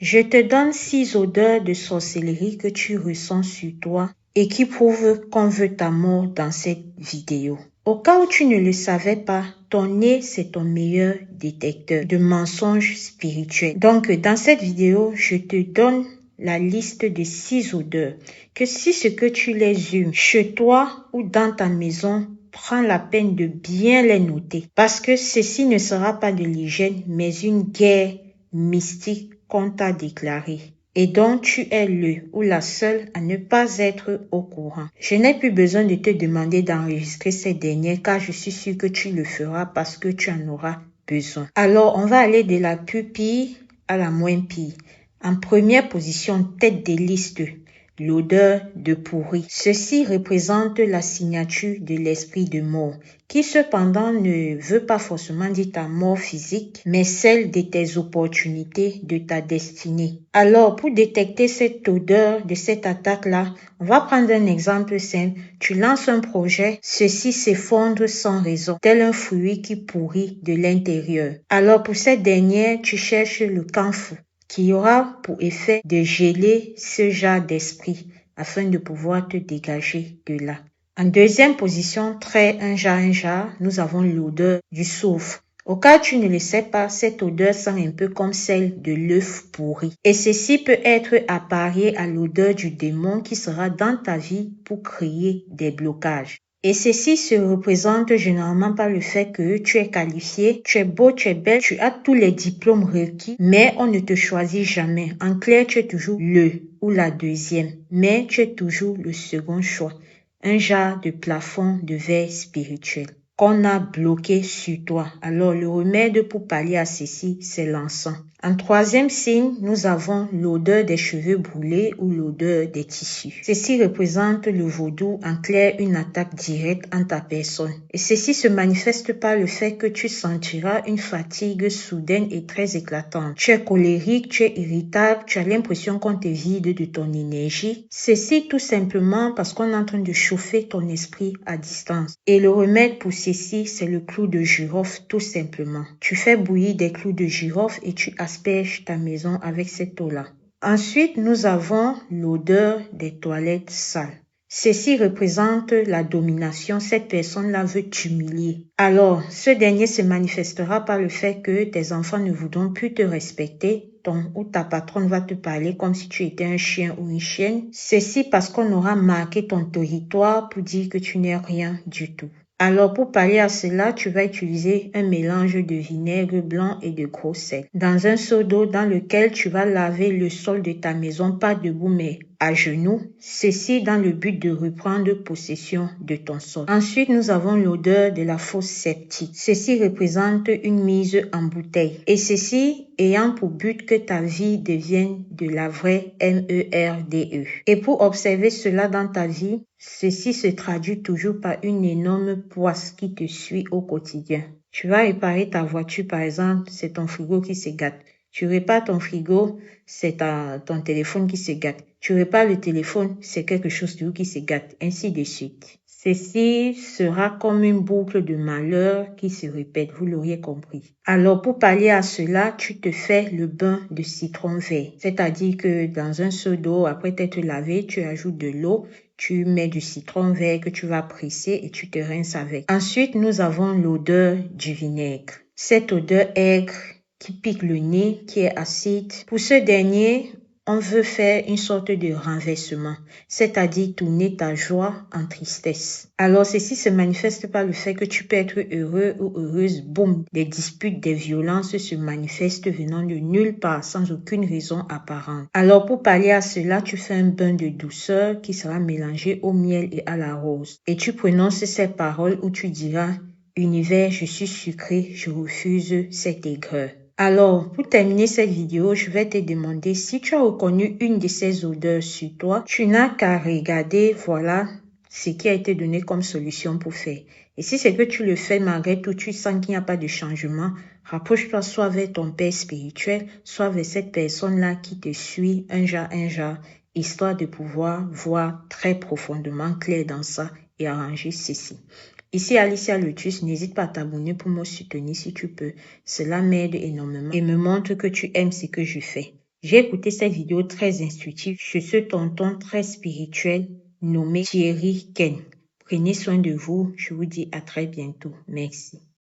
Je te donne 6 odeurs de sorcellerie que tu ressens sur toi et qui prouvent qu'on veut ta mort dans cette vidéo. Au cas où tu ne le savais pas, ton nez, c'est ton meilleur détecteur de mensonges spirituels. Donc, dans cette vidéo, je te donne la liste de 6 odeurs que si ce que tu les humes chez toi ou dans ta maison, prends la peine de bien les noter parce que ceci ne sera pas de l'hygiène mais une guerre mystique qu'on t'a déclarée et dont tu es le ou la seule à ne pas être au courant. Je n'ai plus besoin de te demander d'enregistrer ces dernières car je suis sûre que tu le feras parce que tu en auras besoin. Alors, on va aller de la plus pire à la moins pire. En première position, tête de liste, l'odeur de pourri. Ceci représente la signature de l'esprit de mort, qui cependant ne veut pas forcément dire ta mort physique, mais celle de tes opportunités, de ta destinée. Alors, pour détecter cette odeur de cette attaque-là, on va prendre un exemple simple. Tu lances un projet, ceci s'effondre sans raison, tel un fruit qui pourrit de l'intérieur. Alors, pour cette dernière, tu cherches le camphor, qui aura pour effet de geler ce genre d'esprit afin de pouvoir te dégager de là. En deuxième position, très un jar, nous avons l'odeur du soufre. Au cas où tu ne le sais pas, cette odeur sent un peu comme celle de l'œuf pourri. Et ceci peut être apparié à l'odeur du démon qui sera dans ta vie pour créer des blocages. Et ceci se représente généralement par le fait que tu es qualifié, tu es beau, tu es belle, tu as tous les diplômes requis, mais on ne te choisit jamais. En clair, tu es toujours le ou la deuxième, mais tu es toujours le second choix. Un genre de plafond de verre spirituel qu'on a bloqué sur toi. Alors, le remède pour pallier à ceci, c'est l'encens. En troisième signe, nous avons l'odeur des cheveux brûlés ou l'odeur des tissus. Ceci représente le vaudou, en clair une attaque directe en ta personne. Et ceci se manifeste par le fait que tu sentiras une fatigue soudaine et très éclatante. Tu es colérique, tu es irritable, tu as l'impression qu'on te vide de ton énergie. Ceci tout simplement parce qu'on est en train de chauffer ton esprit à distance. Et le remède pour ceci, c'est le clou de girofle tout simplement. Tu fais bouillir des clous de girofle et tu asperges ta maison avec cette eau-là. Ensuite, nous avons l'odeur des toilettes sales. Ceci représente la domination. Cette personne-là veut t'humilier. Alors, ce dernier se manifestera par le fait que tes enfants ne voudront plus te respecter. Ton ou ta patronne va te parler comme si tu étais un chien ou une chienne. Ceci parce qu'on aura marqué ton territoire pour dire que tu n'es rien du tout. Alors, pour pallier à cela, tu vas utiliser un mélange de vinaigre blanc et de gros sel dans un seau d'eau dans lequel tu vas laver le sol de ta maison, pas debout mais à genoux, ceci dans le but de reprendre possession de ton sol. Ensuite, nous avons l'odeur de la fosse septique. Ceci représente une mise en bouteille et ceci ayant pour but que ta vie devienne de la vraie MERDE. Et pour observer cela dans ta vie, ceci se traduit toujours par une énorme poisse qui te suit au quotidien. Tu vas réparer ta voiture, par exemple, c'est ton frigo qui se gâte. Tu répares ton frigo, c'est ton téléphone qui se gâte. Tu répares le téléphone, c'est quelque chose de qui se gâte, ainsi de suite. Ceci sera comme une boucle de malheur qui se répète, vous l'auriez compris. Alors, pour pallier à cela, tu te fais le bain de citron vert. C'est-à-dire que dans un seau d'eau, après t'être lavé, tu ajoutes de l'eau, tu mets du citron vert que tu vas presser et tu te rinces avec. Ensuite, nous avons l'odeur du vinaigre. Cette odeur aigre qui pique le nez, qui est acide. Pour ce dernier, on veut faire une sorte de renversement, c'est-à-dire tourner ta joie en tristesse. Alors, ceci se manifeste par le fait que tu peux être heureux ou heureuse, boum, des disputes, des violences se manifestent venant de nulle part, sans aucune raison apparente. Alors, pour pallier à cela, tu fais un bain de douceur qui sera mélangé au miel et à la rose. Et tu prononces ces paroles où tu diras « Univers, je suis sucré, je refuse cette aigreur ». Alors, pour terminer cette vidéo, je vais te demander si tu as reconnu une de ces odeurs sur toi, tu n'as qu'à regarder, voilà ce qui a été donné comme solution pour faire. Et si c'est que tu le fais malgré tout, tu sens qu'il n'y a pas de changement, rapproche-toi soit vers ton père spirituel, soit vers cette personne-là qui te suit, un genre, histoire de pouvoir voir très profondément clair dans ça et arranger ceci. Ici Alicia Lotus, n'hésite pas à t'abonner pour me soutenir si tu peux. Cela m'aide énormément et me montre que tu aimes ce que je fais. J'ai écouté cette vidéo très instructive chez ce tonton très spirituel nommé Thierry Ken. Prenez soin de vous. Je vous dis à très bientôt. Merci.